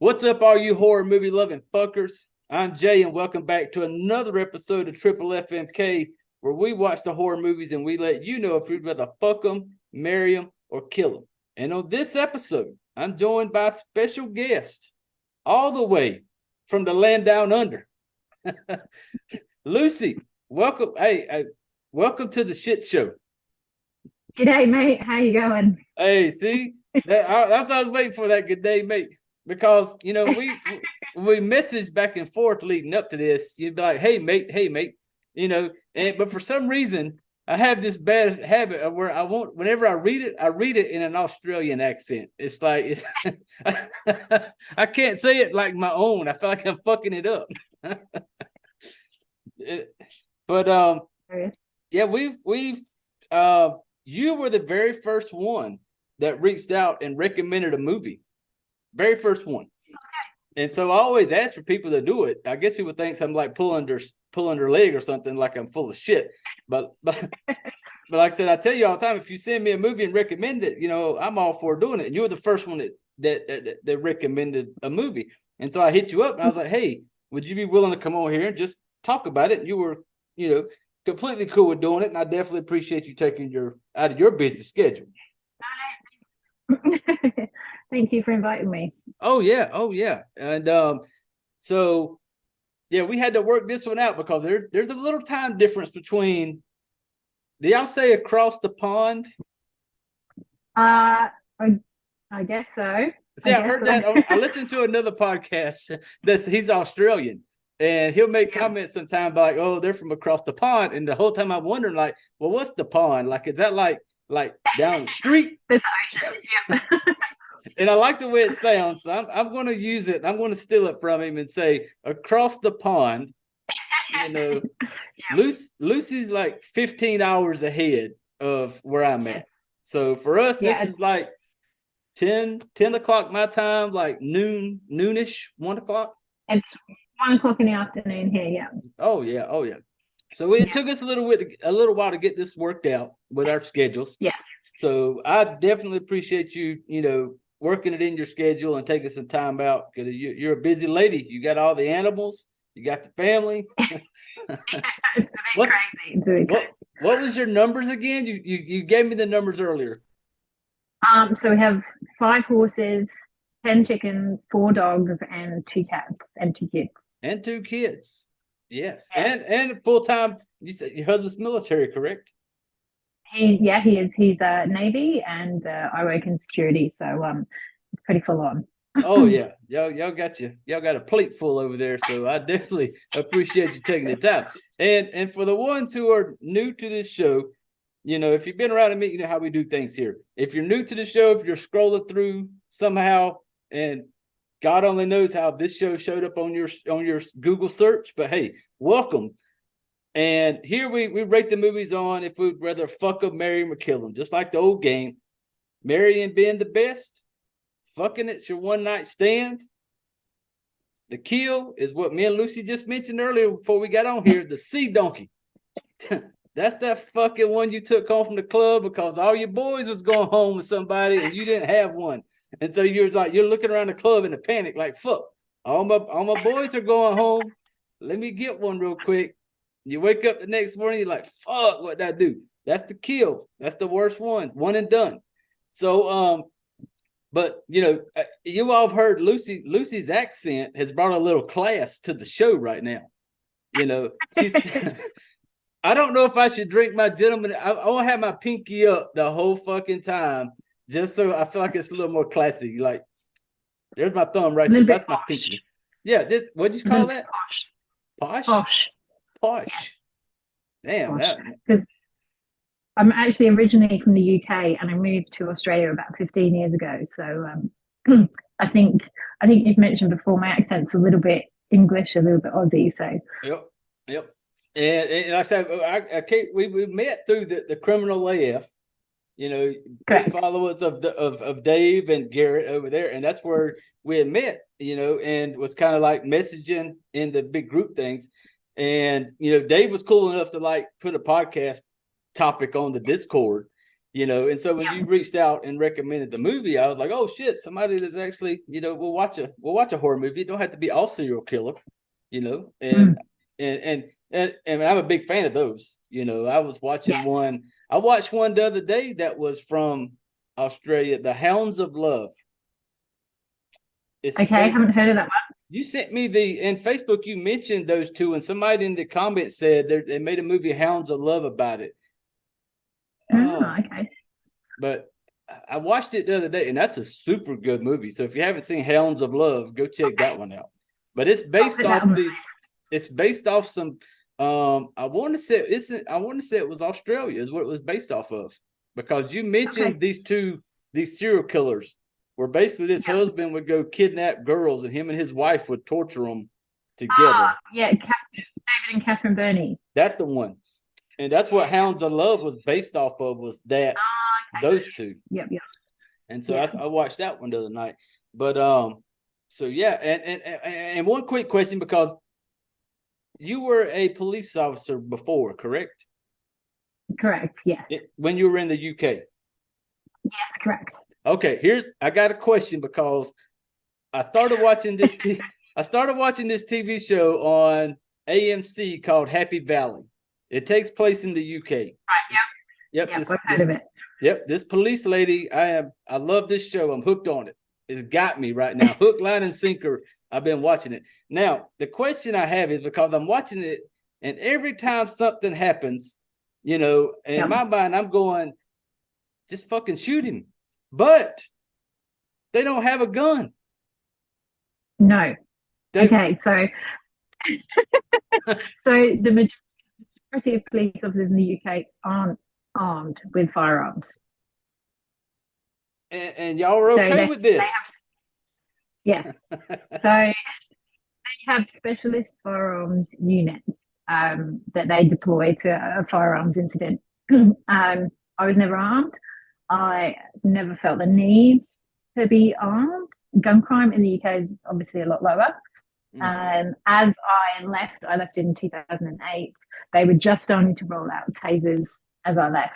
What's up, all you horror movie loving fuckers? I'm Jay, and welcome back to another episode of Triple FMK, where we watch the horror movies and we let you know if we'd rather fuck them, marry them, or kill them. And on this episode, I'm joined by a special guest, all the way from the land down under. Lucy, welcome. Hey, welcome to the shit show. G'day, mate. How you going? Hey, see, that's what I was waiting for, that good day, mate. Because we messaged back and forth leading up to this. You'd be like, hey mate, but for some reason I have this bad habit of where whenever I read it in an Australian accent. It's like I can't say it like my own. I feel like I'm fucking it up. But yeah, we've you were the very first one that reached out and recommended a movie. Very first one. Okay. And so I always ask for people to do it. I guess people think I'm like pulling their leg or something, like I'm full of shit. But like I said, I tell you all the time, if you send me a movie and recommend it, I'm all for doing it. And you were the first one that recommended a movie. And so I hit you up and I was like, hey, would you be willing to come on here and just talk about it? And you were, completely cool with doing it. And I definitely appreciate you taking out of your busy schedule. Thank you for inviting me. Oh yeah. And so yeah, we had to work this one out because there's a little time difference between. Do y'all say across the pond? I guess so. See, I heard that. I listened to another podcast he's Australian, and he'll make comments sometimes like, "Oh, they're from across the pond," and the whole time I'm wondering, like, well, what's the pond? Like, is that like down the street? There's the ocean. Yeah. And I like the way it sounds. So I'm going to use it. I'm going to steal it from him and say across the pond. Yeah. Lucy's like 15 hours ahead of where I'm at. So for us, this is like 10 o'clock my time, like noonish, 1 o'clock. It's 1 o'clock in the afternoon here. Yeah. Oh yeah. So it took us a little while to get this worked out with our schedules. Yeah. So I definitely appreciate you, working it in your schedule and taking some time out, because you're a busy lady. You got all the animals, you got the family. It's a bit crazy. What was your numbers again? You gave me the numbers earlier. So we have 5 horses, 10 chickens, 4 dogs, and 2 cats and 2 kids. And 2 kids. Yes. Yeah. And full time. You said your husband's military, correct? He is. He's a Navy, and I work in security, so it's pretty full on. Oh yeah, y'all got a plate full over there, so I definitely appreciate you taking the time. And for the ones who are new to this show, if you've been around a minute, you know how we do things here. If you're new to the show, if you're scrolling through somehow, and God only knows how this show showed up on your Google search, but hey, welcome. And here we rate the movies on if we'd rather fuck them, marry them, or kill them. Just like the old game. Marrying being the best. Fucking it's your one night stand. The kill is what me and Lucy just mentioned earlier before we got on here. The sea donkey. That's that fucking one you took home from the club because all your boys was going home with somebody and you didn't have one. And so you're looking around the club in a panic like, fuck, all my boys are going home. Let me get one real quick. You wake up the next morning, you're like, fuck, what'd I do? That's the kill. That's the worst one and done. So, but you all have heard Lucy's accent has brought a little class to the show right now. She's, I don't know if I should drink my gentleman. I want to have my pinky up the whole fucking time, just so I feel like it's a little more classy. Like, there's my thumb right there. That's my pinky. Yeah, what did you call that? Posh. Posh. Damn. Because I'm actually originally from the UK and I moved to Australia about 15 years ago. So I think you've mentioned before my accent's a little bit English, a little bit Aussie. So yep. And I said we met through the Criminal AF. Great followers of Dave and Garrett over there, and that's where we had met. And was kind of like messaging in the big group things. And Dave was cool enough to like put a podcast topic on the Discord, And so when Yeah. you reached out and recommended the movie, I was like, oh shit, somebody that's actually, we'll watch a horror movie. It don't have to be all serial killer, and Mm. and I'm a big fan of those. I was watching Yes. one. I watched one the other day that was from Australia, The Hounds of Love. Okay, I haven't heard of that one. You sent me in Facebook. You mentioned those two, and somebody in the comments said they made a movie, Hounds of Love, about it. Oh, okay. But I watched it the other day, and that's a super good movie. So if you haven't seen Hounds of Love, go check that one out. But it's based off this. It's based off some. I want to say it was Australia is what it was based off of, because you mentioned these serial killers, where basically this husband would go kidnap girls, and him and his wife would torture them together. Yeah, David and Catherine Burney. That's the one, and that's what Hounds of Love was based off of. Was that those two? Yep. And so I watched that one the other night. But so yeah, and one quick question, because you were a police officer before, correct? Correct. Yes. When you were in the UK. Yes, correct. Okay, I got a question, because I started watching this TV show on AMC called Happy Valley. It takes place in the UK. Right. Yep. I've heard of it. Yep, this police lady, I love this show. I'm hooked on it. It's got me right now. Hook, line, and sinker. I've been watching it. Now, the question I have is, because I'm watching it, and every time something happens, in my mind, I'm going, just fucking shoot him. But they don't have a gun. No. Okay, so the majority of police officers in the UK aren't armed with firearms. And y'all are okay with this? Yes. So they have specialist firearms units that they deploy to a firearms incident. I was never armed. I never felt the need to be armed. Gun crime in the UK is obviously a lot lower. As I left in 2008. They were just starting to roll out tasers as I left.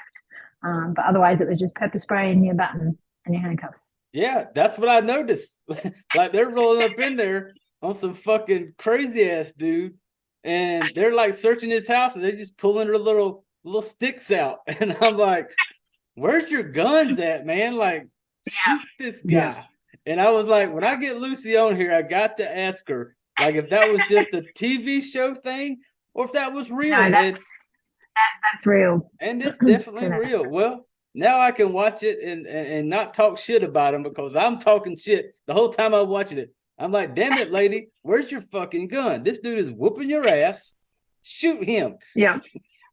But otherwise, it was just pepper spray and your baton and your handcuffs. Yeah, that's what I noticed. Like, they're rolling up in there on some fucking crazy ass dude, and they're like searching his house, and they're just pulling their little sticks out. And I'm like, where's your guns at, man? Like, shoot this guy. Yeah. And I was like, when I get Lucy on here, I got to ask her, like, if that was just a TV show thing, or if that was real. No, that's real. And it's definitely real. Well, now I can watch it and not talk shit about him, because I'm talking shit the whole time I'm watching it. I'm like, damn it, lady, where's your fucking gun? This dude is whooping your ass. Shoot him. Yeah.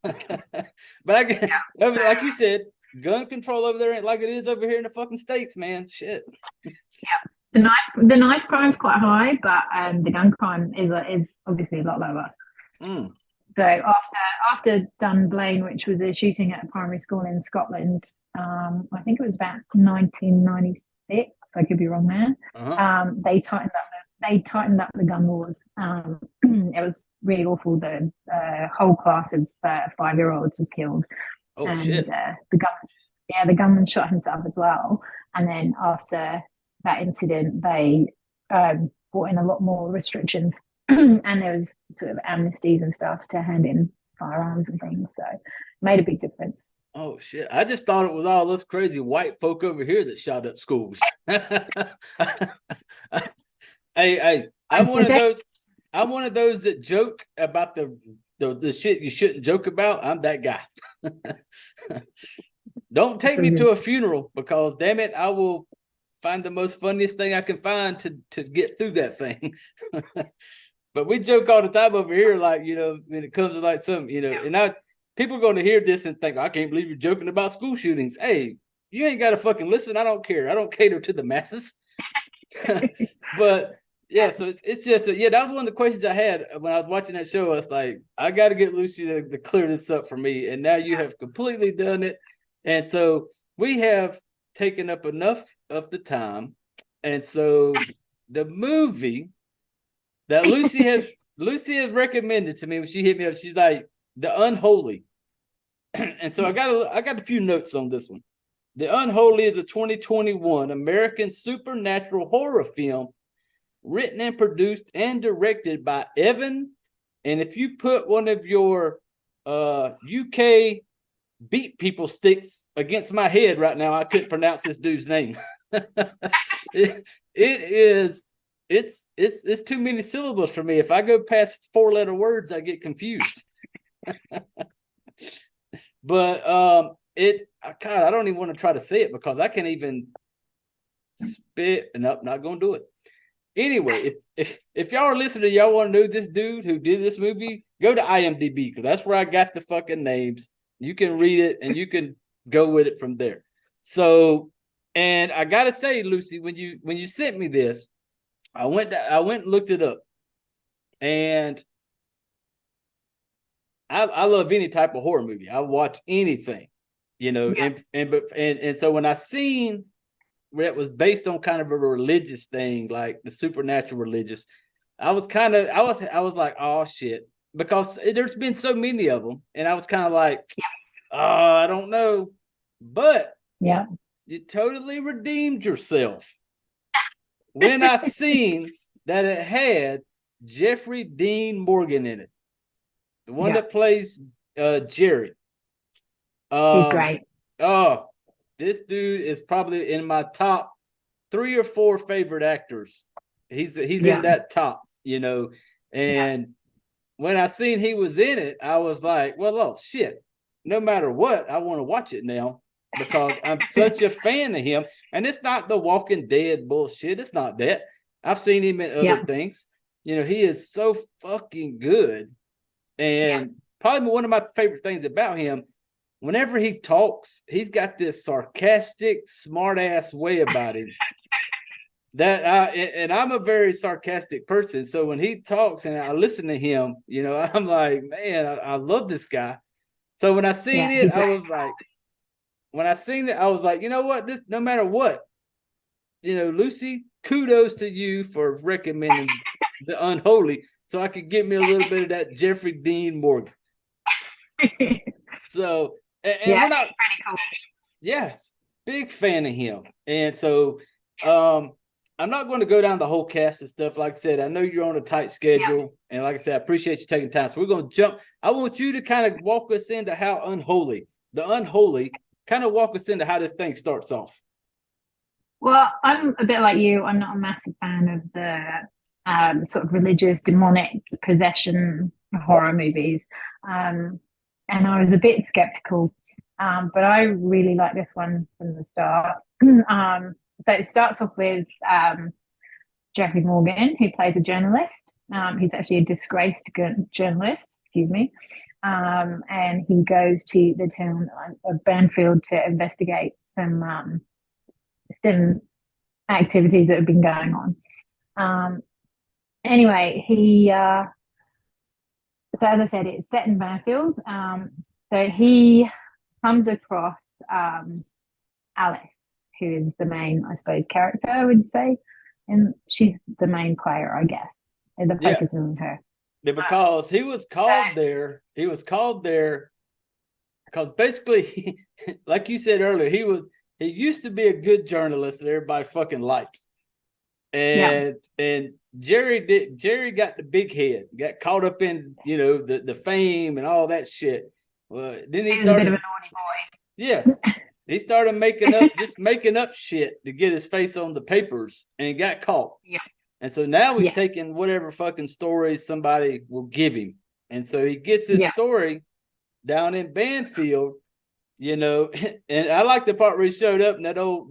But like you said, gun control over there ain't like it is over here in the fucking States, man. Shit. Yeah. The knife crime's quite high, but the gun crime is obviously a lot lower. So after Dunblane, which was a shooting at a primary school in Scotland, I think it was about 1996. I could be wrong there. They tightened up the gun laws. It was really awful. The whole class of 5-year-olds was killed. Oh, and shit. The gunman shot himself as well. And then after that incident, they brought in a lot more restrictions. And there was sort of amnesties and stuff to hand in firearms and things. So it made a big difference. Oh shit. I just thought it was all us crazy white folk over here that shot up schools. Hey, I'm one of those that joke about the shit you shouldn't joke about. I'm that guy. Don't take me to a funeral, because damn it, I will find the most funniest thing I can find to get through that thing. But we joke all the time over here, like, when it comes to like some, and people are going to hear this and think, I can't believe you're joking about school shootings. Hey, you ain't got to fucking listen. I don't care. I don't cater to the masses. But yeah, so it's just, that was one of the questions I had when I was watching that show. I was like, I got to get Lucy to clear this up for me. And now you have completely done it. And so we have taken up enough of the time. And so the movie that Lucy has recommended to me, when she hit me up, she's like, The Unholy. And so I got a few notes on this one. The Unholy is a 2021 American supernatural horror film written and produced and directed by Evan. And if you put one of your UK beat people sticks against my head right now, I couldn't pronounce this dude's name. It's too many syllables for me. If I go past 4-letter words, I get confused. But God, I don't even want to try to say it because I can't even spit. Nope, not gonna do it. Anyway, if y'all are listening, y'all want to know this dude who did this movie, go to IMDb because that's where I got the fucking names. You can read it and you can go with it from there. So, and I gotta say, Lucy, when you sent me this, I went and looked it up, and I love any type of horror movie. I watch anything, you know, and so when I seen where it was based on kind of a religious thing, like the supernatural religious, I was like, oh shit, because there's been so many of them, and I was kind of like, oh, I don't know, but you totally redeemed yourself when I seen that it had Jeffrey Dean Morgan in it, the one that plays Jerry. He's great. Oh, this dude is probably in my top 3 or 4 favorite actors. He's in that top, you know. And when I seen he was in it, I was like, well, oh shit. No matter what, I want to watch it now because I'm such a fan of him. And it's not the Walking Dead bullshit. It's not that. I've seen him in other things. You know, he is so fucking good. And probably one of my favorite things about him, whenever he talks, he's got this sarcastic, smart ass way about him. And I'm a very sarcastic person. So when he talks and I listen to him, you know, I'm like, man, I love this guy. So when I seen it, I was like, you know what? This, no matter what, you know, Lucy, kudos to you for recommending The Unholy, so I could get me a little bit of that Jeffrey Dean Morgan. So, and we're not pretty cool. Yes, big fan of him. And so, I'm not going to go down the whole cast and stuff. Like I said, I know you're on a tight schedule, and like I said, I appreciate you taking time. So we're going to jump. I want you to kind of walk us into how The Unholy, kind of walk us into how this thing starts off. Well, I'm a bit like you. I'm not a massive fan of the sort of religious, demonic possession horror movies. And I was a bit skeptical, but I really like this one from the start. So it starts off with Jeffrey Morgan, who plays a journalist. He's actually a disgraced journalist, excuse me. And he goes to the town of Banfield to investigate some activities that have been going on. Anyway, so as I said, it's set in Banfield. So he comes across Alice, who is the main, I suppose, character, I would say. And she's the main player, I guess. And the focus is on her. Yeah, because he was called there. He was called there because basically, like you said earlier, he used to be a good journalist that everybody fucking liked. And Jerry got the big head, got caught up in, you know, the fame and all that shit. Well, then he started a bit of a naughty boy. Yes. He started making up shit to get his face on the papers and got caught. Yeah. And so now he's taking whatever fucking stories somebody will give him. And so he gets his story down in Banfield, you know, and I like the part where he showed up and the old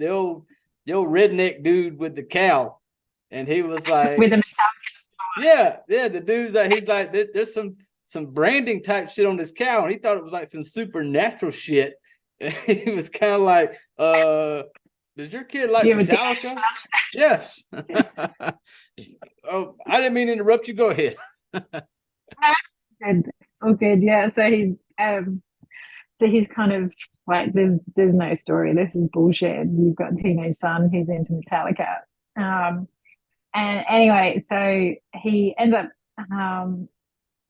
redneck dude with the cow. And he was like, with a Metallica. Yeah, the dude's like, he's like, there's some branding type shit on this cow, and he thought it was like some supernatural shit. And he was kind of like, does your kid like Metallica? Yes. Oh, I didn't mean to interrupt you. Go ahead. Good. Yeah. So he's kind of like, there's no story. This is bullshit. You've got a teenage son who's into Metallica. And anyway, so he ends up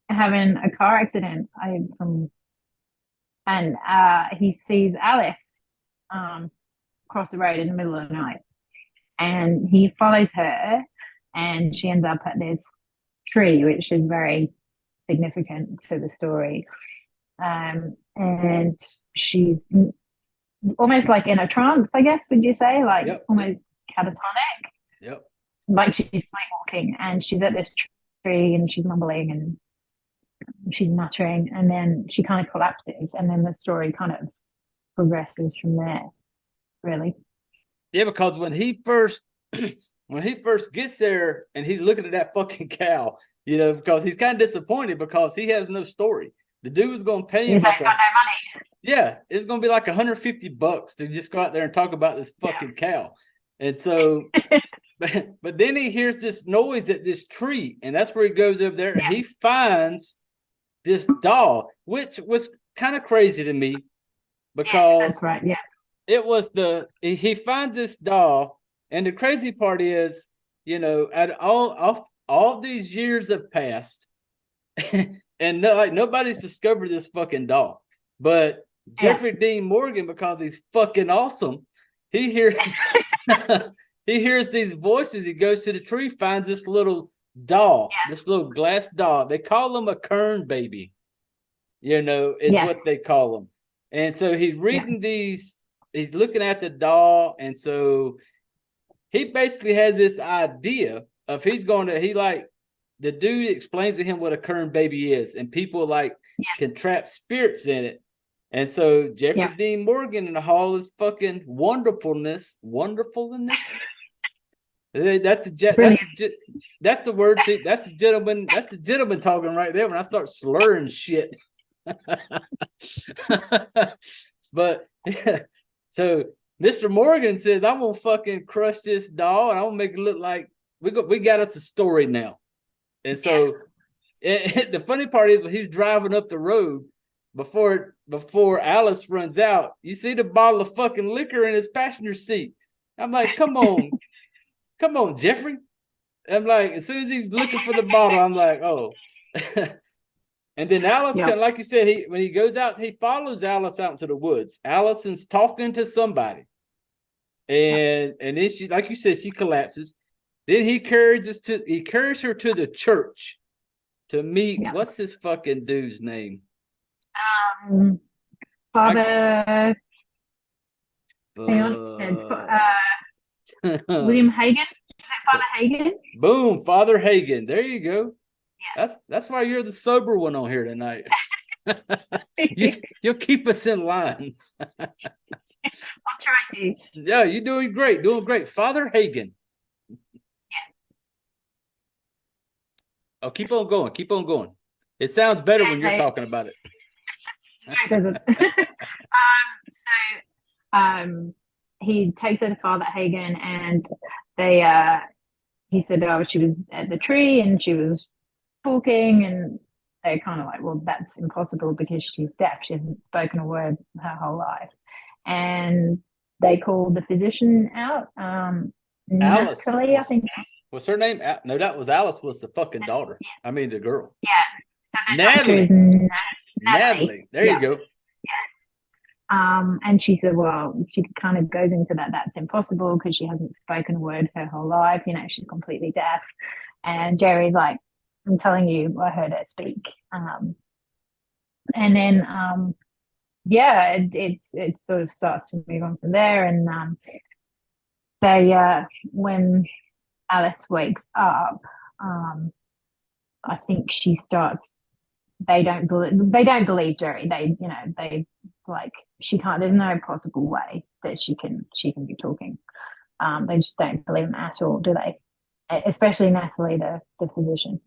having a car accident. And he sees Alice across the road in the middle of the night. And he follows her, and she ends up at this tree, which is very significant to the story. And she's almost like in a trance, I guess, would you say? Like almost catatonic. Yep. Like she's sleepwalking, and she's at this tree and she's mumbling and she's muttering, and then she kind of collapses, and then the story kind of progresses from there, really. Yeah, because when he first gets there and he's looking at that fucking cow, you know, because he's kind of disappointed because he has no story. The dude was going to pay him like got no money. Yeah, it's going to be like $150 to just go out there and talk about this fucking cow. And so, but then he hears this noise at this tree, and that's where he goes over there and he finds this doll, which was kind of crazy to me because that's right. Yeah. It was he finds this doll, and the crazy part is, you know, at all these years have passed, and nobody's discovered this fucking doll. But Jeffrey Dean Morgan, because he's fucking awesome, he hears he hears these voices. He goes to the tree, finds this little doll, this little glass doll. They call him a Kern baby, you know, is what they call him. And so he's reading these. He's looking at the doll, and so he basically has this idea of the dude explains to him what a Kern baby is, and people can trap spirits in it. And so Jeffrey Dean Morgan in the hall is fucking wonderfulness. That's the word. See, that's the gentleman talking right there when I start slurring shit. But so Mr. Morgan says, I'm gonna fucking crush this doll and I'm gonna make it look like we got us a story now. And so the funny part is when he's driving up the road before Alice runs out, you see the bottle of fucking liquor in his passenger seat. I'm like, come on, Jeffrey. I'm like, as soon as he's looking for the bottle, I'm like, oh. And then Alice, like you said, when he goes out, he follows Alice out into the woods. Allison's talking to somebody. And then she, like you said, she collapses. Then he carries her to the church to meet, what's his fucking dude's name? Father. Hang on. It's William Hagen. Is that Father Hagen? Boom, Father Hagen. There you go. Yeah. That's why you're the sober one on here tonight. You'll keep us in line. I'll try to. Yeah, you're doing great. Father Hagen. Yeah. Oh, keep on going. It sounds better when you're talking about it. No, it doesn't. He takes her to Father Hagen, and he said, oh, she was at the tree and she was talking, and they're kind of like, well, that's impossible because she's deaf. She hasn't spoken a word her whole life. And they called the physician out. Alice, Natalie, I think. What's her name? No, that was Alice. Was the fucking daughter? Yeah. I mean, the girl. Yeah. So Natalie. There you go. Yeah. And she said, well, she kind of goes into that's impossible because she hasn't spoken a word her whole life. You know, she's completely deaf. And Jerry's like, I'm telling you, I heard her speak. And then, it sort of starts to move on from there. And when Alice wakes up, I think she starts. They don't believe Jerry. She can't. There's no possible way that she can be talking. They just don't believe him at all, do they? Especially Natalie, the physician.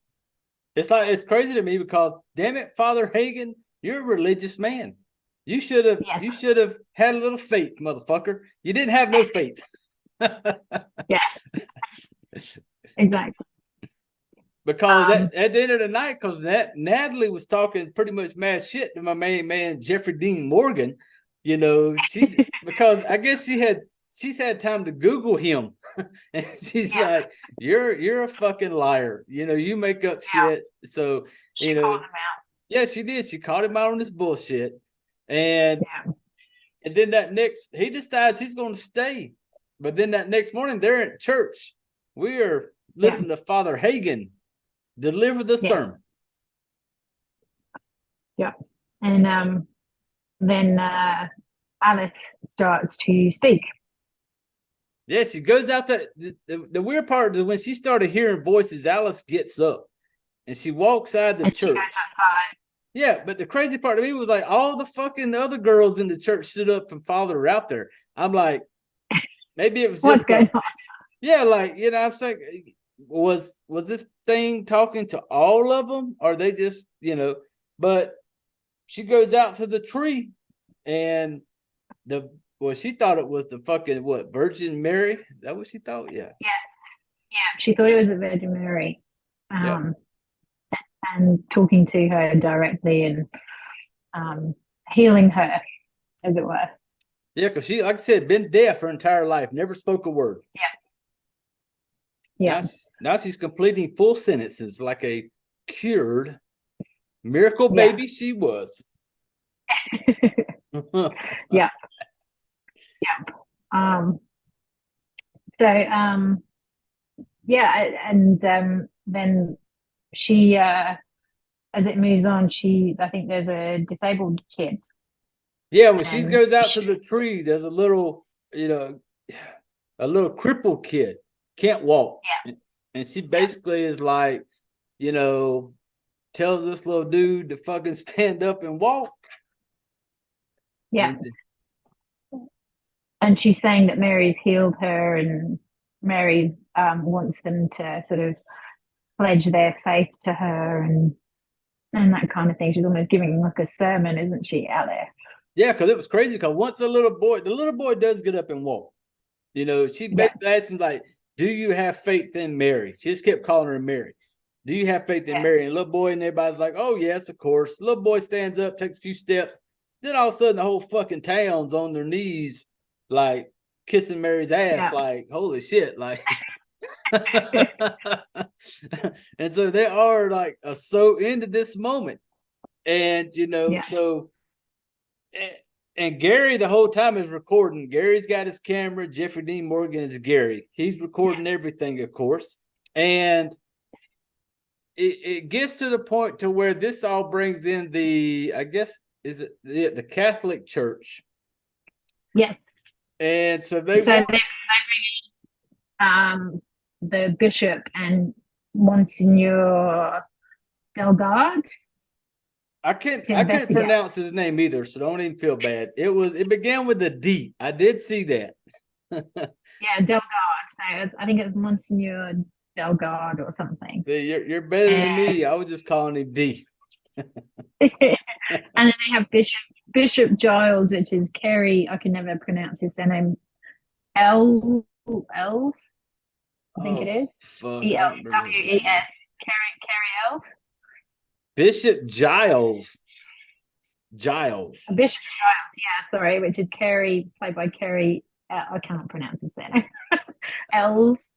It's crazy to me because, damn it, Father Hagen, you're a religious man. You should have had a little faith, motherfucker. You didn't have no faith. Yeah, exactly. Because at the end of the night, because Natalie was talking pretty much mad shit to my main man Jeffrey Dean Morgan, you know, because I guess she's had time to Google him, and she's like, "You're a fucking liar. You know, you make up shit." So she called him out. Yeah, she did. She called him out on this bullshit, and And then he decides he's going to stay. But then that next morning, they're at church. We are listening to Father Hagen deliver the sermon. Yeah. And then Alice starts to speak. Yeah, she goes out there. The weird part is when she started hearing voices, Alice gets up and she walks out of the church. Yeah, but the crazy part to me was like all the fucking other girls in the church stood up and followed her out there. I'm like, maybe it was what's going on? Yeah, like, you know, I'm saying, was this thing talking to all of them? Or they just, you know, but she goes out to the tree and she thought it was the fucking Virgin Mary? Is that what she thought? Yeah. Yes. Yeah, she thought it was the Virgin Mary. And talking to her directly and healing her, as it were. Yeah, because she, like I said, been deaf her entire life, never spoke a word. Yeah. Now she's completing full sentences like a cured miracle baby she was. Yeah. Then she as it moves on, I think there's a disabled kid. Yeah, when she goes out to the tree, there's a little, you know, a little crippled kid, can't walk. Yeah. And she basically is like, you know, tells this little dude to fucking stand up and walk. Yeah. And she's saying that Mary's healed her, and Mary wants them to sort of pledge their faith to her and that kind of thing. She's almost giving like a sermon, isn't she, out there? Yeah, because it was crazy. Because once the little boy does get up and walk, you know, she basically asked him like, "Do you have faith in Mary?" She just kept calling her Mary. Do you have faith in Mary? And little boy and everybody's like, "Oh yes, of course." Little boy stands up, takes a few steps. Then all of a sudden, the whole fucking town's on their knees, like kissing Mary's ass. Like, holy shit! Like, and so they are like so into this moment, and you know, so. And Gary the whole time is recording. Gary's got his camera. Jeffrey Dean Morgan is Gary. He's recording everything, of course. And it gets to the point to where this all brings in I guess, is it the Catholic Church? Yes. And so they bring in the bishop and Monsignor Delgado. I couldn't pronounce his name either, so don't even feel bad. It began with a D. I did see that. Yeah, Delgado. So I think it's Monsignor Delgado or something. See, you're better than me. I was just calling him D. And then they have Bishop Giles, which is Kerry. I can never pronounce his surname. I think it is. ELWES. Kerry Elf. Bishop Giles. Bishop Giles, yeah, sorry, which is Kerry, played by Kerry. I cannot pronounce his name. Els.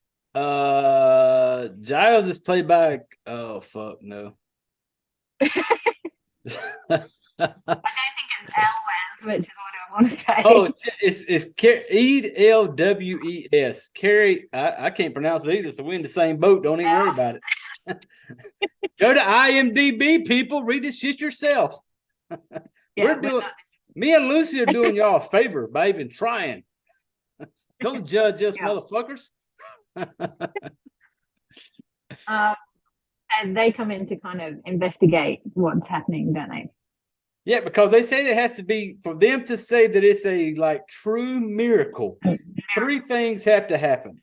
Giles is played by. Oh fuck no. I don't think it's Elwes, which is what I want to say. Oh, it's ELWES. Kerry. I can't pronounce it either, so we're in the same boat. Don't even worry about it. Go to IMDb, people. Read this shit yourself. Me and Lucy are doing y'all a favor by even trying. Don't judge us, motherfuckers. And they come in to kind of investigate what's happening, don't they? Yeah, because they say it has to be, for them to say that it's a like true miracle, 3 things have to happen.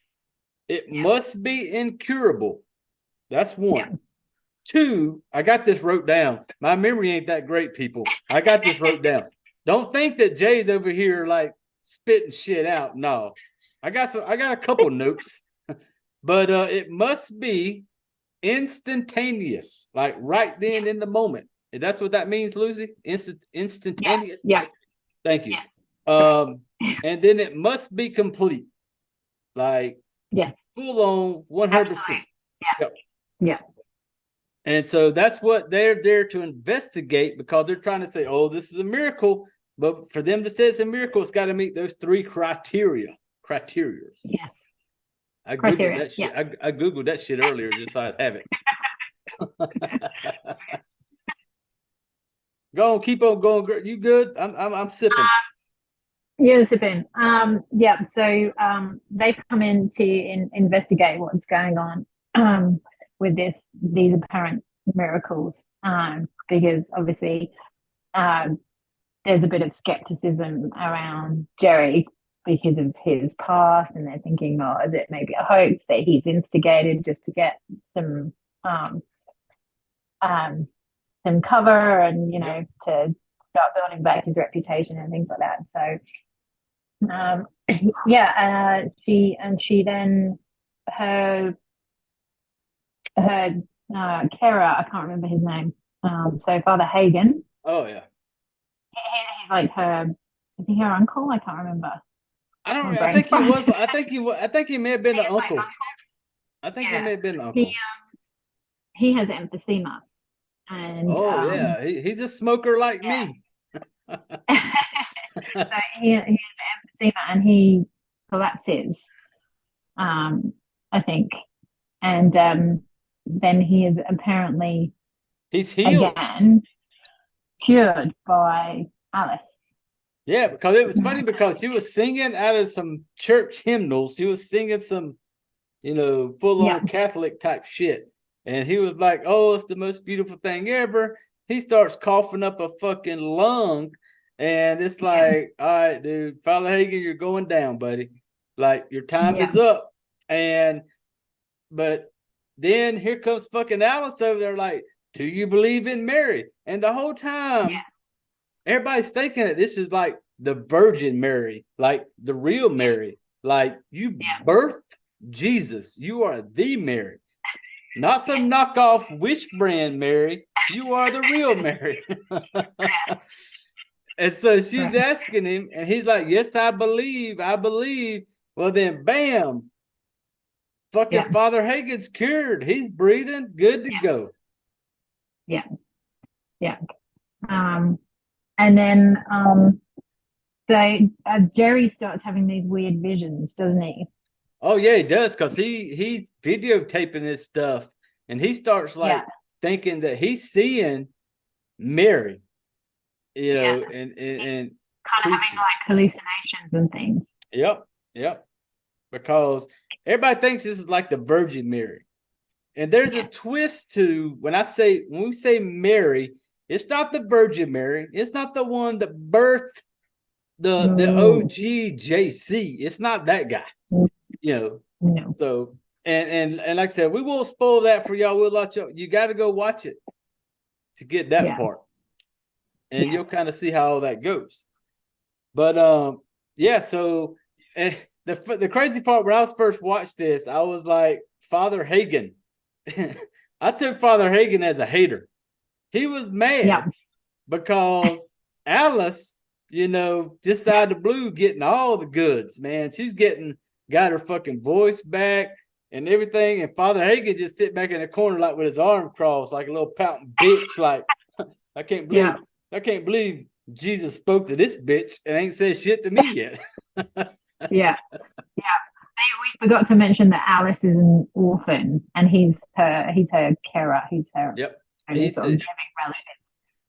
It must be incurable. That's 1. 2, I got this wrote down. My memory ain't that great, people. I got this wrote down. Don't think that Jay's over here like spitting shit out. No, I got a couple notes, but it must be instantaneous, like right then in the moment. And that's what that means, Lucy. Instantaneous. Yeah. Thank you. And then it must be complete, like full on 100%. Yeah. And so that's what they're there to investigate, because they're trying to say, oh, this is a miracle, But for them to say it's a miracle, it's got to meet those three criteria. Yes. I googled Criteria, that shit. yeah. I googled that shit earlier just so I'd have it. Go on, keep on going. You good? I'm sipping. Yeah, sipping. Yeah. So they've come in to investigate what's going on with these apparent miracles. Because obviously there's a bit of skepticism around Jerry because of his past, and they're thinking, oh, is it maybe a hoax that he's instigated just to get some um, um, cover, and Yep. to start building back his reputation and things like that. So yeah, she then her carer, I can't remember his name. So Father Hagen, Oh yeah. he's like her. Is he her uncle? I can't remember. I don't. My I brain's think he was. fried. I think he was. I think he may have been the Like, uncle. I think he yeah, may have been the he uncle. he has emphysema, and Oh yeah, he's a smoker like me. so he has emphysema, and he collapses. I think, and then he is apparently He's healed. again cured by Alice. Yeah, because it was funny because she was singing out of some church hymnals. She was singing some, full Yeah, on Catholic type shit. And he was like, oh, it's the most beautiful thing ever. He starts coughing up a fucking lung. And it's yeah, like, all right, dude, Father Hagen, you're going down, buddy. Like, your time yeah, is up. But then here comes fucking Alice over there, like, do you believe in Mary? And the whole time, everybody's thinking that this is like the Virgin Mary, like the real Mary. Like, you yeah, birthed Jesus. You are the Mary, not some knockoff Wish brand Mary. You are the real Mary. And so she's right. asking him, and he's like, yes, I believe. I believe. Well, then, bam, fucking Yeah, Father Hagen's cured. He's breathing, good to go. yeah, yeah. And then so Jerry starts having these weird visions, doesn't he? Oh yeah, he does, because he's videotaping this stuff, and he starts Yeah, like thinking that he's seeing Mary, yeah. and Kind of having creepy. like hallucinations and things. Yep. Because everybody thinks this is like the Virgin Mary. And there's a Yes. twist to when we say Mary, it's not the Virgin Mary. It's not the one that birthed the No, OG JC. It's not that guy. You know. no. So and like I said, we won't spoil that for y'all. We'll let you got to go watch it to get that Yeah. part. And Yes. you'll kind of see how all that goes. But yeah, so the crazy part when I was first watched this, I was like, Father Hagen. I took Father Hagen as a hater. He was mad Yeah. because Alice, just out of the blue, getting all the goods, man. She's got her fucking voice back and everything. And Father Hagen just sit back in the corner like with his arm crossed, like a little pouting bitch, like I can't Yeah. believe Jesus spoke to this bitch and ain't said shit to me yet. Yeah. Yeah. We forgot to mention that Alice is an orphan, and he's her carer. He's her Yep. only He's sort of living relative.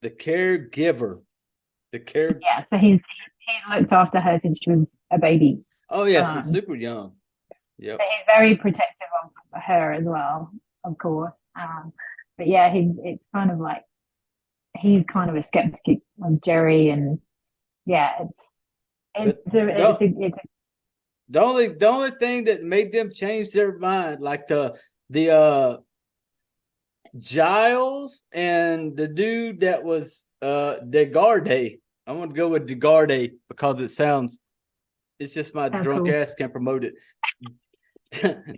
the caregiver. Yeah. So he looked after her since she was a baby. Oh yes, it's Um, super young. Yep. so he's very protective of her as well, of course. But yeah, it's kind of like he's kind of a skeptic of Jerry, and yeah, it's The only thing that made them change their mind, like the Giles and the dude that was Degarde. I'm gonna go with Degarde because it's just my so drunk cool. ass can promote it.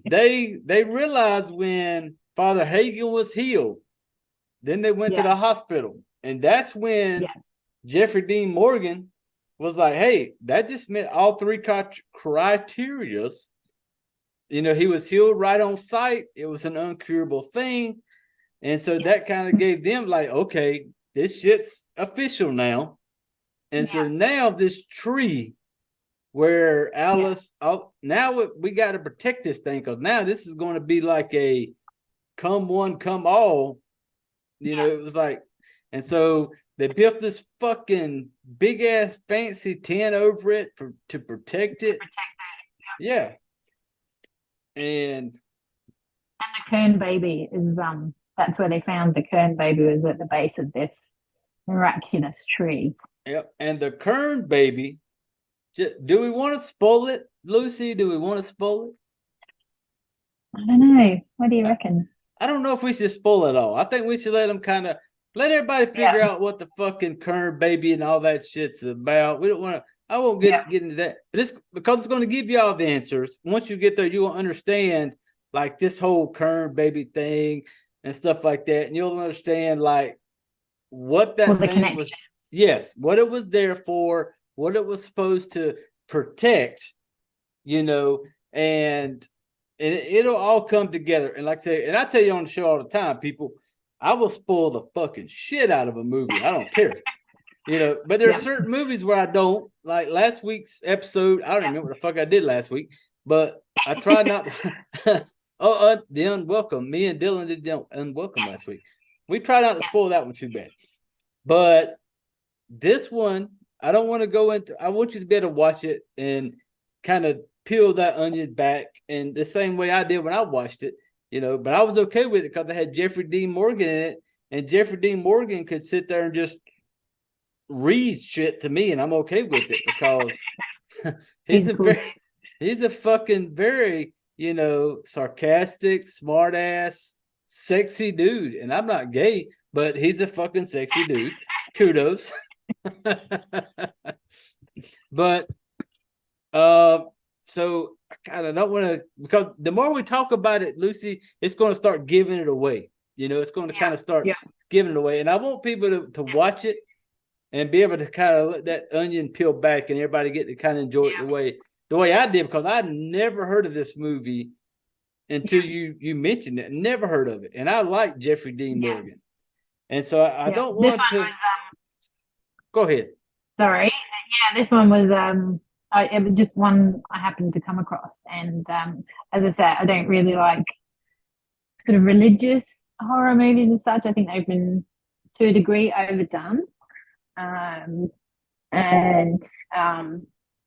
they realized when Father Hagen was healed, then they went to Yeah, the hospital, and that's when yeah, Jeffrey Dean Morgan was like, "Hey, that just meant all three criterias. He was healed right on site. It was an uncurable thing, and so yeah, that kind of gave them like, okay, this shit's official now." And so now this tree where Alice, now we got to protect this thing because now this is going to be like a come one, come all. You know, it was like, and so they built this fucking big ass fancy tent over it to protect it. Yeah. And the Kern baby is that's where they found the Kern baby, was at the base of this miraculous tree. Yep. And the Kern baby, do we want to spoil it, Lucy? Do we want to spoil it? I don't know. What do you reckon? I don't know if we should spoil it all. I think we should let everybody figure out what the fucking Kern baby and all that shit's about. We don't want to. I won't get into that, but it's because it's going to give you all the answers. Once you get there, you will understand like this whole Kern baby thing and stuff like that, and you'll understand like what that thing was. Yes, what it was there for, what it was supposed to protect, you know, and it'll all come together. And like I say, and I tell you on the show all the time, people, I will spoil the fucking shit out of a movie. I don't care. You know, but there are certain movies where I don't. Like last week's episode, I don't remember what the fuck I did last week, but I tried not to. The Unwelcome. Me and Dylan did the Unwelcome last week. We tried not to spoil that one too bad. But this one, I don't want to go into. I want you to be able to watch it and kind of peel that onion back in the same way I did when I watched it. You know, but I was okay with it because I had Jeffrey Dean Morgan in it, and Jeffrey Dean Morgan could sit there and just read shit to me, and I'm okay with it because he's a fucking very, you know, sarcastic, smart ass, sexy dude. And I'm not gay, but he's a fucking sexy dude. Kudos. But so I kind of don't want to, because the more we talk about it, Lucy, it's going to start giving it away. You know, it's going to kind of start giving it away. And I want people to watch it and be able to kind of let that onion peel back and everybody get to kind of enjoy it the way I did, because I'd never heard of this movie until you mentioned it. Never heard of it. And I like Jeffrey Dean Morgan. And so I don't want to go ahead. Sorry. Yeah, this one was it was just one I happened to come across. And as I said, I don't really like sort of religious horror movies and such. I think they've been to a degree overdone.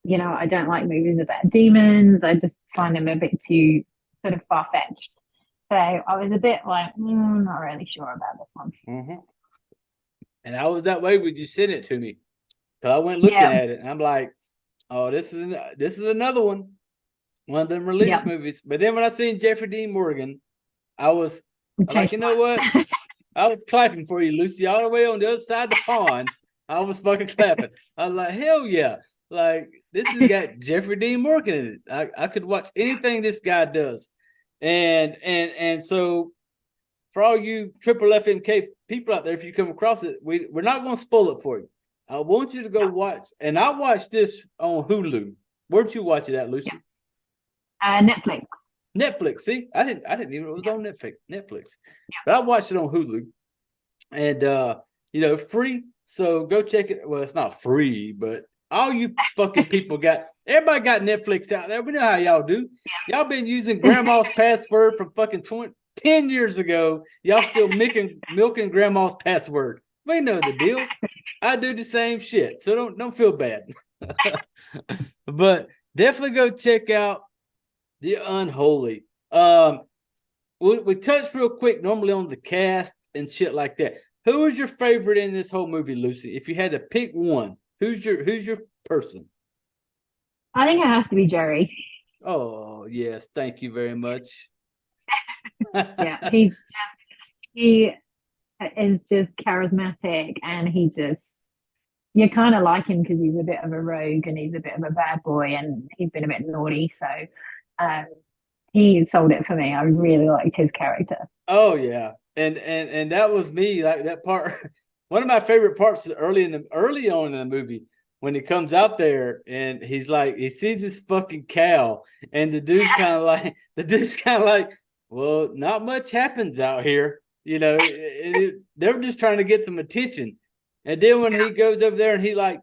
You know, I don't like movies about demons. I just find them a bit too sort of far-fetched. So I was a bit like, not really sure about this one. Mm-hmm. And I was that way when you sent it to me, because I went looking at it and I'm like, oh, this is another one of them religious movies. But then when I seen Jeffrey Dean Morgan, I was like, you know what? I was clapping for you, Lucy, all the way on the other side of the pond. I was fucking clapping. I was like, hell yeah. Like, this has got Jeffrey Dean Morgan in it. I could watch anything this guy does. And so for all you triple FMK people out there, if you come across it, we're not going to spoil it for you. I want you to go watch. And I watched this on Hulu. Where'd you watch it at, Lucy? Netflix. Netflix. See, I didn't even know it was on Netflix. But I watched it on Hulu. And you know, free. So go check it. Well, it's not free, but all you fucking people everybody got Netflix out there. We know how y'all do. Y'all been using grandma's password from fucking 10 years ago. Y'all still milking grandma's password. We know the deal. I do the same shit. So don't feel bad. But definitely go check out The Unholy. We touched real quick normally on the cast and shit like that. Who is your favorite in this whole movie, Lucy? If you had to pick one, who's your person? I think it has to be Jerry. Oh, yes. Thank you very much. Yeah, he is just charismatic, and you kind of like him because he's a bit of a rogue and he's a bit of a bad boy and he's been a bit naughty. So he sold it for me. I really liked his character. Oh yeah. And that was me, like that part. One of my favorite parts is early on in the movie when he comes out there and he's like, he sees this fucking cow, and the dude's kind of like, well, not much happens out here, you know. They're just trying to get some attention. And then when he goes over there and he like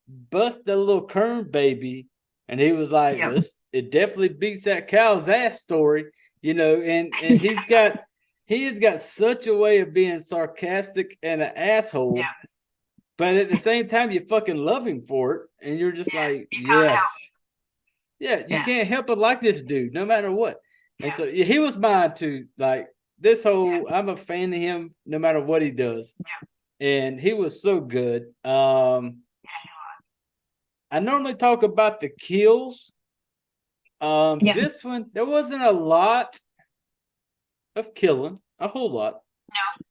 bust the little Kern baby, and he was like, Yeah. well, it definitely beats that cow's ass story, and he has got such a way of being sarcastic and an asshole, Yeah. but at the same time you fucking love him for it, and you're just Yeah. like, You can't help. yes. Yeah, you Yeah. can't help but like this dude, no matter what. And Yeah. so yeah, he was mine too. Like this whole, I'm a fan of him no matter what he does. Yeah. And he was so good. Yeah. I normally talk about the kills. Yeah. This one, there wasn't a lot of killing, a whole lot, No.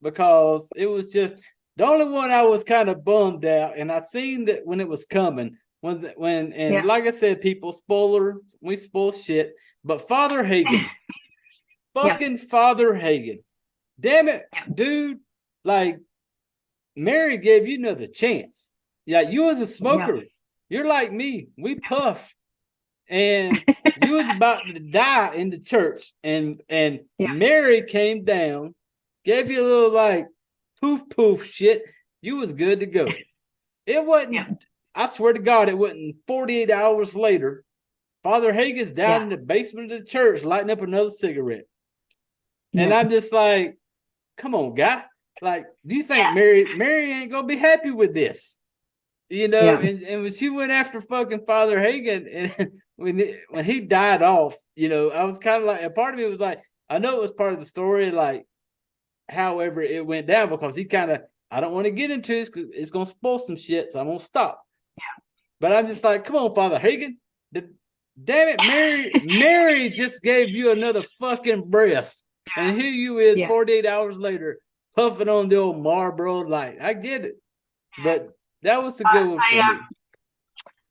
because it was just the only one I was kind of bummed out, and I seen that when it was coming. And Yeah. like I said, people, spoilers, we spoil shit. But Father Hagen, Yeah. fucking Father Hagen, damn it, Yeah. dude, like Mary gave you another chance. Yeah, you as a smoker, you're like me, we puff, and you was about to die in the church, and Yeah. Mary came down, gave you a little like poof poof shit. You was good to go. It wasn't. Yeah. I swear to God, it wasn't 48 hours later. Father Hagen's down Yeah. in the basement of the church lighting up another cigarette. And Yeah. I'm just like, come on, guy. Like, do you think Yeah. Mary ain't gonna be happy with this? Yeah. And when she went after fucking Father Hagen, and when he died off, I was kind of like, a part of me was like, I know it was part of the story, like, however it went down, because he kind of, I don't want to get into this because it's gonna spoil some shit, so I'm gonna stop. Yeah. But I'm just like, come on, Father Hagen. Damn it, Mary just gave you another fucking breath. Yeah. And here you is Yeah. 48 hours later, puffing on the old Marlboro light. I get it. But that was a good one for me.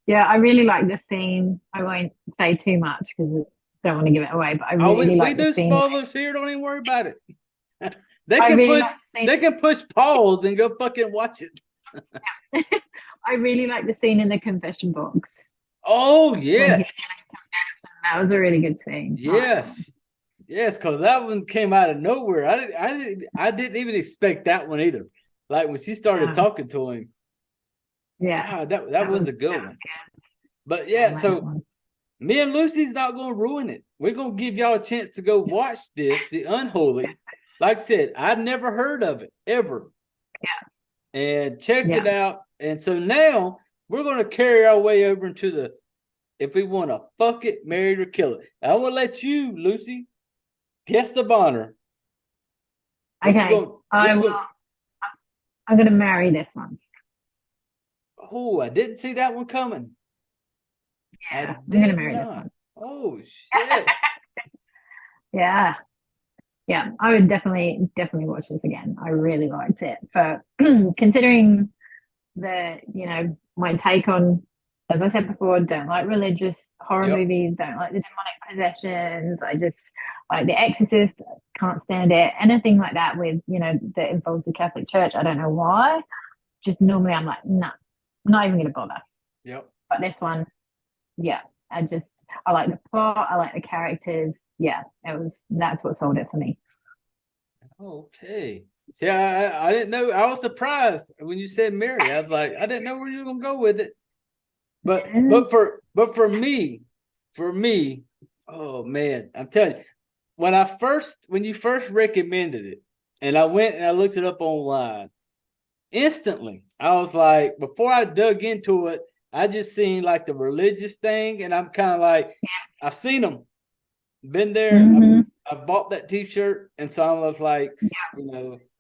Yeah, I really like the scene. I won't say too much because I don't want to give it away, but I really we like the do scene. spoilers here. Don't even worry about it. They I can really push like the scene. they can push pause and go fucking watch it. I really like the scene in the confession box Oh when he's yes. giving confession. That was a really good scene. Yes. Yes, because that one came out of nowhere. I didn't even expect that one either. Like when she started talking to him. Yeah. God, that was a good one. But yeah, so me and Lucy's not gonna ruin it. We're gonna give y'all a chance to go watch this, The Unholy. Like I said, I'd never heard of it ever. Yeah. And checked it out. And so now we're gonna carry our way over into the, if we want to fuck it, marry it, or kill it. I will let you, Lucy, guest of honor. Okay. I'm gonna marry this one. Oh, I didn't see that one coming. Yeah, I'm gonna marry this one. Oh shit. Yeah. Yeah, I would definitely watch this again. I really liked it. But considering my take on, as I said before, don't like religious horror movies, don't like the demonic possessions. I just like The Exorcist, can't stand it. Anything like that with, that involves the Catholic Church, I don't know why. Just normally I'm like, nah, not even gonna bother. Yep. But this one, yeah, I like the plot, I like the characters. Yeah, that's what sold it for me. Okay. See, I didn't know. I was surprised when you said Mary. I was like, I didn't know where you were gonna go with it. But for me, oh man, I'm telling you, when you first recommended it, and I went and I looked it up online, instantly I was like, before I dug into it, I just seen like the religious thing, and I'm kind of like, I've seen them, been there. Mm-hmm. I bought that T-shirt, and so I was like,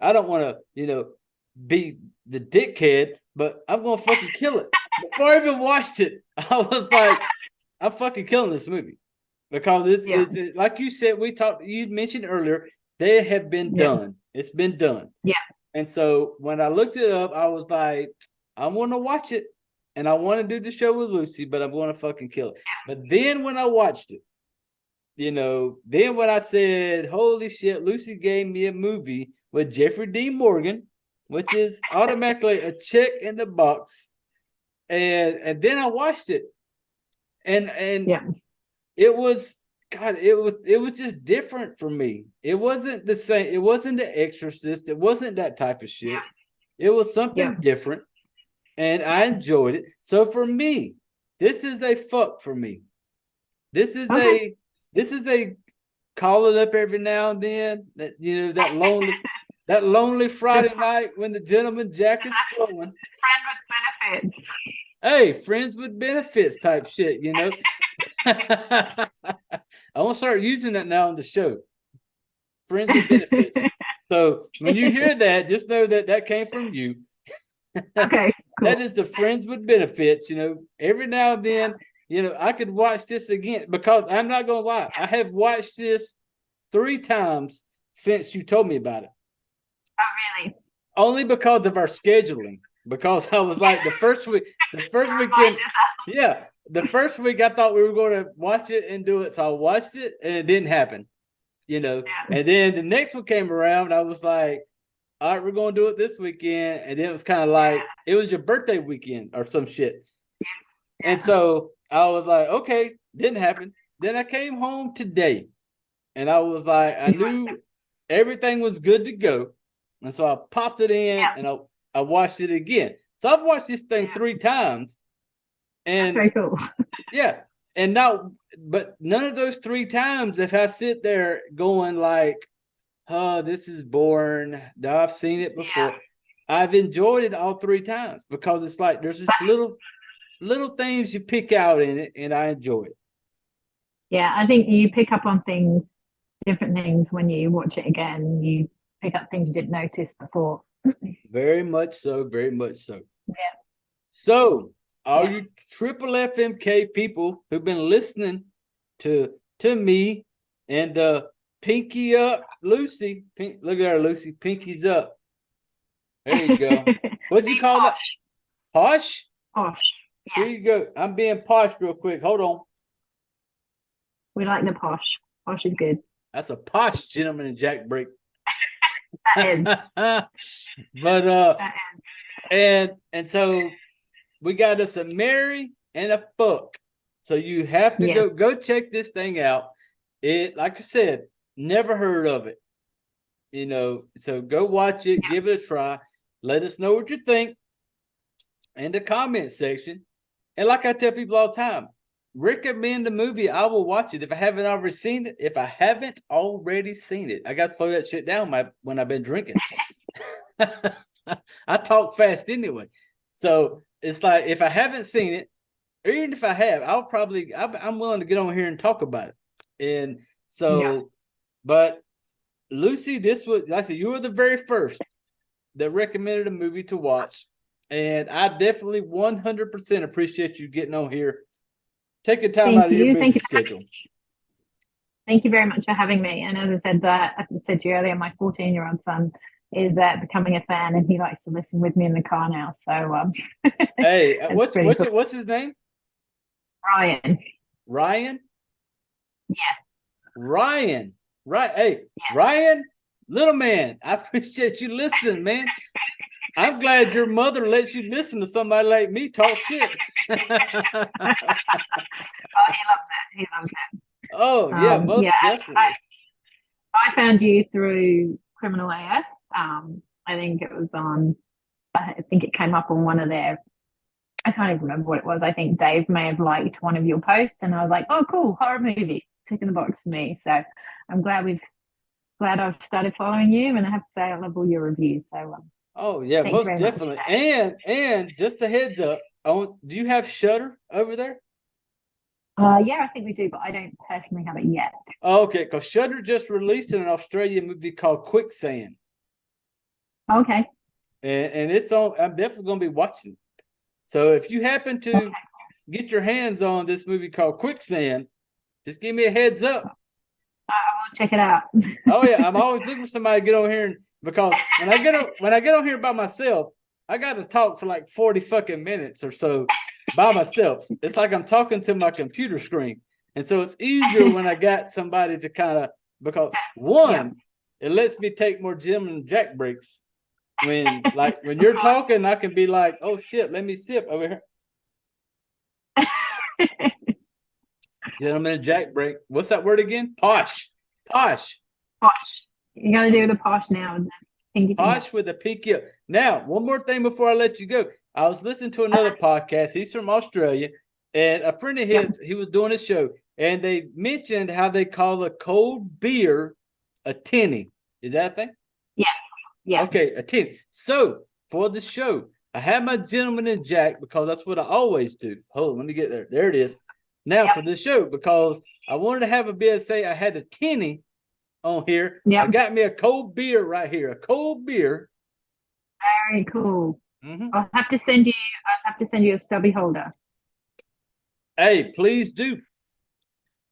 I don't want to, be the dickhead, but I'm gonna fucking kill it. Before I even watched it, I was like, I'm fucking killing this movie, because it's like you said, you mentioned earlier, they have been done. It's been done. Yeah. And so when I looked it up, I was like, I want to watch it, and I want to do the show with Lucy, but I'm going to fucking kill it. But then when I watched it, then when I said, holy shit, Lucy gave me a movie with Jeffrey Dean Morgan, which is automatically a check in the box. And then I watched it. And it was, God, it was just different for me. It wasn't the same. It wasn't The Exorcist. It wasn't that type of shit. It was something different. and I enjoyed it. So for me, this is a fuck for me. This is a call it up every now and then. That that lonely Friday night when the gentleman jack is flowing. Friend with benefits. Hey, friends with benefits type shit, I want to start using that now on the show. Friends with benefits. So when you hear that, just know that that came from you. Okay, cool. That is the friends with benefits. Every now and then, I could watch this again because I'm not gonna lie, I have watched this 3 times since you told me about it. Oh, really? Only because of our scheduling. Because I was like the first weekend, yeah, the first week I thought we were going to watch it and do it, so I watched it and it didn't happen. And then the next one came around, I was like, all right, we're going to do it this weekend, and then it was kind of like it was your birthday weekend or some shit. And so I was like, okay, didn't happen. Then I came home today, and I was like, I knew everything was good to go, and so I popped it in and I watched it again. So I've watched this thing 3 times, and very cool. Yeah, and now, but none of those 3 times, if I sit there going like, "Oh, this is boring," I've seen it before. I've enjoyed it all 3 times because it's like there's just little things you pick out in it, and I enjoy it. Yeah, I think you pick up on different things when you watch it again. You pick up things you didn't notice before. Very much so, very much so. Yeah. So, all you triple FMK people who've been listening to me and Pinky up Lucy. Look at her, Lucy. Pinky's up. There you go. What'd you call that? Posh? Posh. Yeah. Here you go. I'm being posh real quick. Hold on. We like the posh. Posh is good. That's a posh gentleman in Jack break. That is. But and so we got us a marry and a fuck. So you have to go check this thing out. It, like I said, never heard of it. So go watch it, give it a try. Let us know what you think in the comment section. And like I tell people all the time, recommend the movie, I will watch it if I haven't already seen it. If I haven't already seen it, I got to slow that shit down when I've been drinking. I talk fast anyway. So it's like if I haven't seen it, or even if I have, I'm willing to get on here and talk about it. And so, but Lucy, this was, like I said, you were the very first that recommended a movie to watch. And I definitely 100% appreciate you getting on here, taking time out of your busy schedule. Thank you very much for having me. And as I said to you earlier, my 14-year-old son is becoming a fan, and he likes to listen with me in the car now. So, hey, what's his name? Ryan. Ryan? Yes. Ryan. Right. Hey, Ryan, little man, I appreciate you listening, man. I'm glad your mother lets you listen to somebody like me talk shit. Oh, he loves it. He loves it. Oh, yeah, most definitely. I found you through Criminal AF. I think it came up on one of their, I can't even remember what it was. I think Dave may have liked one of your posts, and I was like, oh, cool, horror movie, ticking the box for me. So I'm glad I've started following you, and I have to say I love all your reviews. So oh yeah, most definitely. And just a heads up, do you have Shudder over there? Yeah, I think we do, but I don't personally have it yet. Okay, because Shudder just released an Australian movie called Quicksand. Okay. And it's on. I'm definitely going to be watching it. So if you happen to get your hands on this movie called Quicksand, just give me a heads up. I will check it out. Oh yeah, I'm always looking for somebody to get on here, because when I get on here by myself, I got to talk for like 40 fucking minutes or so by myself. It's like I'm talking to my computer screen, and so it's easier when I got somebody to kind of, because one, it lets me take more gentleman jack breaks. When you're talking, I can be like, oh shit, let me sip over here. Gentleman jack break. What's that word again? Posh. You got to do the posh now. Posh with a pinky up. Now, one more thing before I let you go. I was listening to another podcast. He's from Australia, and a friend of his, he was doing a show, and they mentioned how they call a cold beer a tinny. Is that a thing? Yeah. Yeah. Okay, a tinny. So for the show, I had my gentleman in Jack because that's what I always do. Hold on, let me get there. There it is. Now for the show, because I wanted to have a beer, say I had a tinny on here. I got me a cold beer right here, a cold beer. Very cool. I'll have to send you a stubby holder. Hey, please do.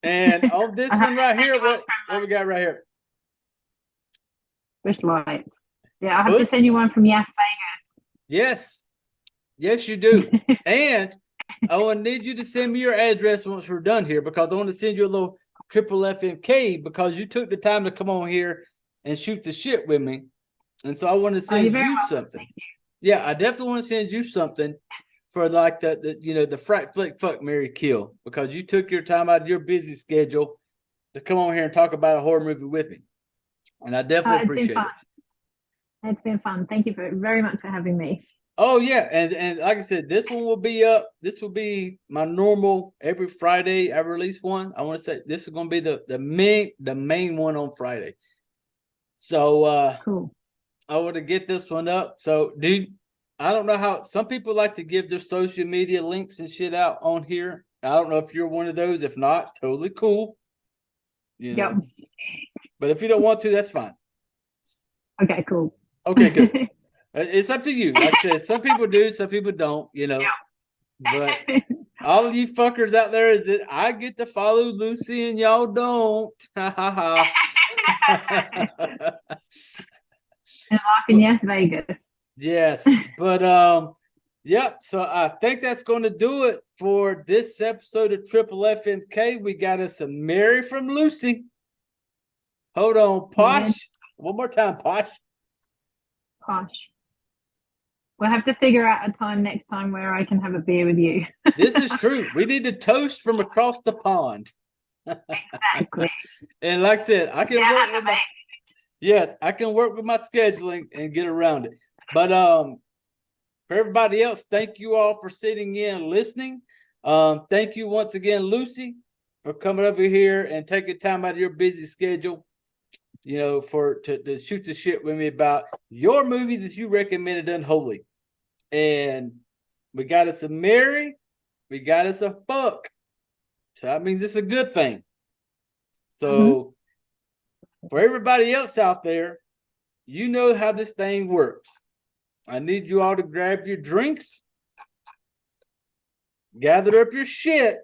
And on this one right here, what we got right here? Bush Light. Yeah, I'll have to send you one from Las Vegas. Yes, you do. And I want to need you to send me your address once we're done here, because I want to send you a little triple FMK because you took the time to come on here and shoot the shit with me. And so I want to send you something. Yeah, I definitely want to send you something for like the frack flick fuck Mary kill, because you took your time out of your busy schedule to come on here and talk about a horror movie with me. And I definitely appreciate it. It's been fun. Thank you very much for having me. Oh yeah, and like I said, this one will be up. This will be my normal every Friday I release one. I want to say this is going to be the main one on Friday. So cool. I want to get this one up. So dude, I don't know how some people like to give their social media links and shit out on here. I don't know if you're one of those. If not, totally cool. You know. But if you don't want to, that's fine. Okay, cool. Okay, good. It's up to you. Like I said, some people do, some people don't, you know. But all of you fuckers out there is that I get to follow Lucy and y'all don't. Ha ha ha. And in Las Vegas. Yes, but yep. So I think that's going to do it for this episode of Triple FMK. We got us a Mary from Lucy. Hold on, Posh. Yes. One more time, Posh. Posh. We'll have to figure out a time next time where I can have a beer with you. This is true. We need to toast from across the pond. Exactly. And like I said, I can work with my I can work with my scheduling and get around it. But for everybody else, thank you all for sitting in and listening. Thank you once again, Lucy, for coming over here and taking time out of your busy schedule, you know, to shoot the shit with me about your movie that you recommended, Unholy. And we got us a Mary, we got us a fuck. So that means it's a good thing. So for everybody else out there, you know how this thing works. I need you all to grab your drinks, gather up your shit,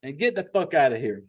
and get the fuck out of here.